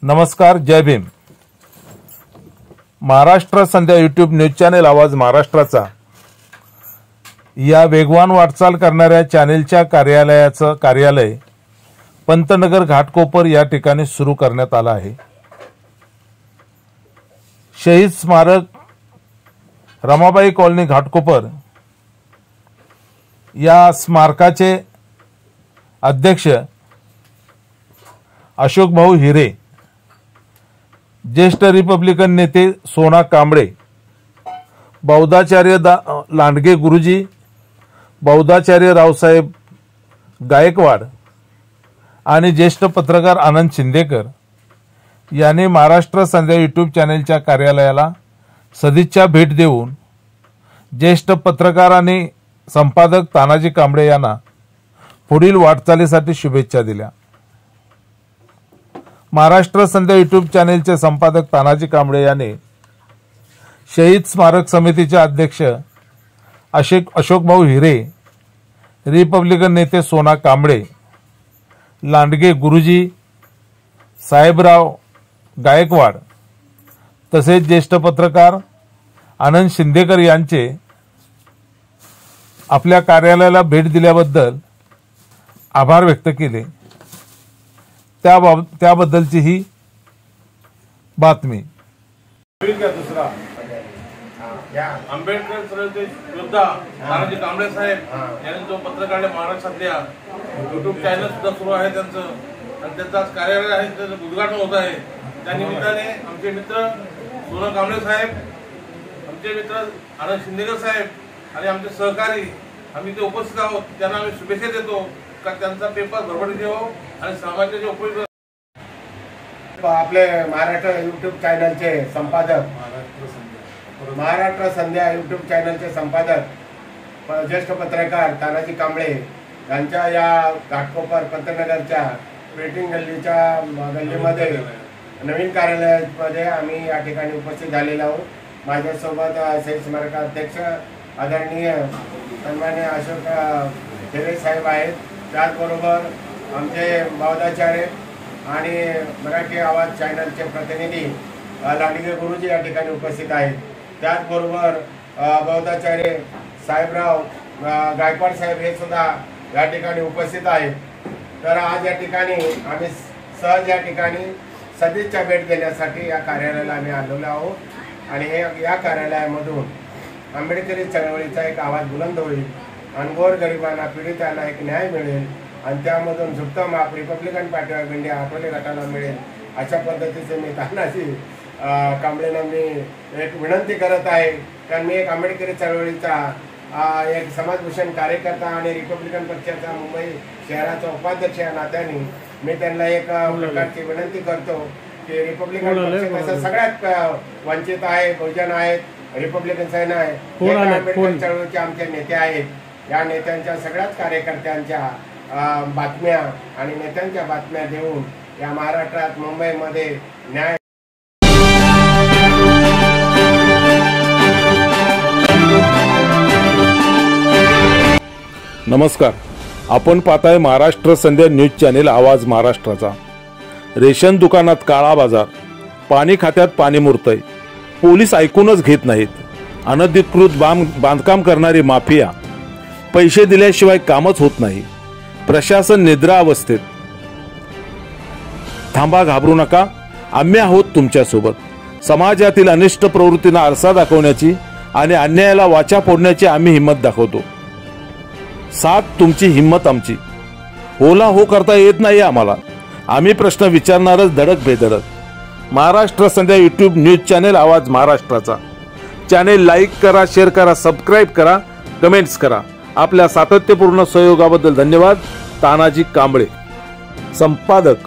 नमस्कार, जय भीम। महाराष्ट्र संध्या YouTube news channel आवाज महाराष्ट्राचा या वेगवान वाटचाल करणाऱ्या चॅनेलच्या कार्यालयाचं कार्यालय पंतनगर घाटकोपर या ठिकाणी सुरू करण्यात आलं आहे। शहीद स्मारक रमाबाई कॉलनी घाटकोपर या स्मारकाचे अध्यक्ष अशोक भाऊ हिरे, ज्येष्ठ रिपब्लिकन नेते सोना कांबळे, बौद्धाचार्य लांडगे गुरुजी, बौद्धाचार्य रावसाहेब गायकवाड आणि ज्येष्ठ पत्रकार आनंद शिंदेकर यांनी महाराष्ट्र संध्या यूट्यूब चॅनेलच्या कार्यालयाला सदिच्छा भेट देऊन ज्येष्ठ पत्रकार आणि संपादक तानाजी कांबळे यांना पुढील वाटचालीसाठी शुभेच्छा दिल्या। महाराष्ट्र संध्या यूट्यूब चॅनेलचे संपादक तानाजी कांबळे यांनी शहीद स्मारक समितीचे अध्यक्ष अशोक भाऊ हिरे, रिपब्लिकन नेते सोना कांबळे, लांडगे गुरुजी, साहेबराव गायकवाड तसेच ज्येष्ठ पत्रकार आनंद शिंदेकर यांचे आपल्या कार्यालयाला भेट दिल्याबद्दल आभार व्यक्त केले। त्याबद्दलची ही बातमी। दुसरा आंबेडकर चळवळीचे योद्धा तानाजी कांबळे साहेब यांनी जो पत्रकार महाराष्ट्रातल्या युट्यूब चॅनल सुद्धा सुरू आहे त्यांचं, आणि त्यांचं आज कार्यालय आहे, त्याचं उद्घाटन होत आहे। त्या निमित्ताने आमचे मित्र सोना कांबळे साहेब, आमचे मित्र आनंद शिंदेकर साहेब आणि आमचे सहकारी आम्ही इथे उपस्थित आहोत। त्यांना आम्ही शुभेच्छा देतो का त्यांचा पेपर भरभराटी हो आणि समाजाचे उपयोग। आपले महाराष्ट्र यूट्यूब चॅनलचे संपादक, महाराष्ट्र संध्या यूट्यूब चॅनलचे संपादक ज्येष्ठ पत्रकार तानाजी कांबळे यांच्या या घाटकोपर पंतनगरच्या वेटिंग गल्लीमध्ये नवीन कार्यालयामध्ये आम्ही या ठिकाणी उपस्थित झालेलो आहोत। माझ्यासोबत शहीद स्मारकाध्यक्ष आदरणीय सन्मान्य अशोक हिरे साहेब आहेत, त्याचबरोबर आमचे बौद्धाचार्य आणि मराठी आवाज चॅनलचे प्रतिनिधी लांडगे गुरुजी या ठिकाणी उपस्थित आहेत। त्याचबरोबर बौद्धाचार्य साहेबराव गायकवाड साहेब हे सुद्धा या ठिकाणी उपस्थित आहेत। तर आज या ठिकाणी आम्ही सहज या ठिकाणी सदिच्छा भेट देण्यासाठी या कार्यालयाला आम्ही आलेलो आहोत आणि या कार्यालयामधून आंबेडकरी चळवळीचा एक आवाज बुलंद होईल आणि गोरगरिबांना पीडितांना एक न्याय मिळेल आणि त्यामधून झुकतं माप Republican party of India Athawale गटाला मिळेल, अशा पद्धतीचे मी तानाजी कांबळेंना मी एक विनंती करत आहे। कारण मी एक आंबेडकरी चळवळीचा एक समाजभूषण कार्यकर्ता आणि रिपब्लिकन पक्षाचा मुंबई शहराचा उपाध्यक्ष या नात्याने मी त्यांना एक प्रकारची विनंती करतो की रिपब्लिकन पक्ष कसं सगळ्यात वंचित आहे, बहुजन आहेत, रिपब्लिकन सेना आहे, आंबेडकर चळवळीचे आमचे नेते आहेत। या नेत्यांच्या सगळ्याच कार्यकर्त्यांच्या बातम्या आणि नेत्यांच्या बातम्या देऊन या महाराष्ट्रात मुंबईमध्ये न्याय। नमस्कार, आपण पाहताय महाराष्ट्र संध्या न्यूज चॅनेल आवाज महाराष्ट्राचा। रेशन दुकानात काळा बाजार, पाणी खात्यात पाणी मुरतंय, पोलीस ऐकूनच घेत नाहीत, अनधिकृत बांधकाम करणारी माफिया, पैसे दिल्याशिवाय कामच होत नाही, प्रशासन निद्रा अवस्थेत। थांबा, घाबरू नका, आम्ही आहोत तुमच्यासोबत। समाजातील अनिष्ट प्रवृत्तींना आरसा दाखवण्याची आणि अन्यायाला वाचा फोडण्याची आम्ही हिंमत दाखवतो। साथ तुमची, हिंमत आमची। होला हो करता येत नाही आम्हाला, आम्ही प्रश्न विचारणारच धडक बेधडक। महाराष्ट्र संध्या यूट्यूब न्यूज चॅनेल आवाज महाराष्ट्राचा चॅनेल लाईक करा, शेअर करा, सबस्क्राईब करा, कमेंट्स करा। आपल्या सातत्यपूर्ण सहयोगाबद्दल धन्यवाद। तानाजी कांबळे, संपादक